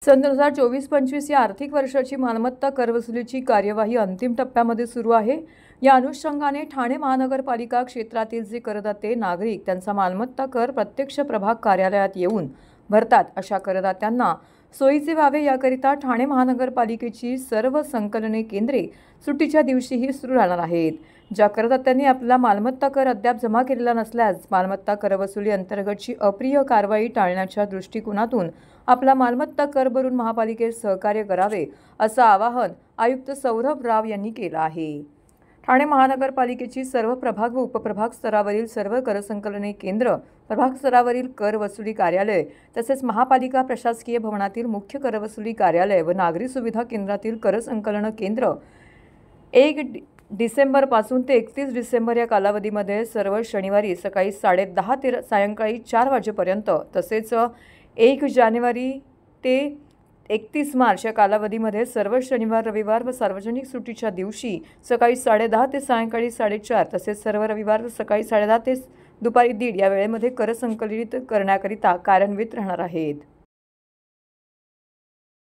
सन 2024-25 या आर्थिक वर्षाची मालमत्ता कर वसुलीची कार्यवाही अंतिम टप्प्यामध्ये सुरू आहे। या अनुषंगाने ठाणे महानगरपालिका क्षेत्रातील जे करदाते नागरिक त्यांचा मालमत्ता कर प्रत्यक्ष प्रभाग कार्यालयात येऊन भरतात अशा करदात्यांना सोयीचे व्हावे याकरिता ठाणे महानगरपालिकेची सर्व संकलने केंद्रे सुट्टीच्या दिवशीही सुरू राहणार आहेत। ज्या करदात्यांनी आपला मालमत्ता कर अद्याप जमा केलेला नसल्यास मालमत्ता करवसुली अंतर्गतची अप्रिय कारवाई टाळण्याच्या दृष्टिकोनातून आपला मालमत्ता कर भरून महापालिकेत सहकार्य करावे असं आवाहन आयुक्त सौरभ राव यांनी केलं आहे। ठाणे महानगरपालिकेची सर्व प्रभाग व उपप्रभाग स्तरावरील सर्व कर संकलने केंद्र, प्रभाग स्तरावरील कर वसुली कार्यालय तसेच महापालिका प्रशासकीय भवनातील मुख्य कर वसुली कार्यालय व नागरी सुविधा केंद्रातील कर संकलन केंद्र 1 डिसेंबरपासून ते 31 डिसेंबर या कालावधीमध्ये सर्व शनिवारी सकाळी 10:30 ते सायंकाळी 4 वाजेपर्यंत तसेच 1 जानेवारी ते 31 मार्च या कालावधीमध्ये सर्व शनिवार, रविवार व सार्वजनिक सुट्टीच्या दिवशी सकाळी 10:30 ते सायंकाळी 4:30 तसेच सर्व रविवार सकाळी 10:30 ते दुपारी 1:30 या वेळेमध्ये कर संकलित करण्याकरिता कार्यान्वित राहणार आहेत।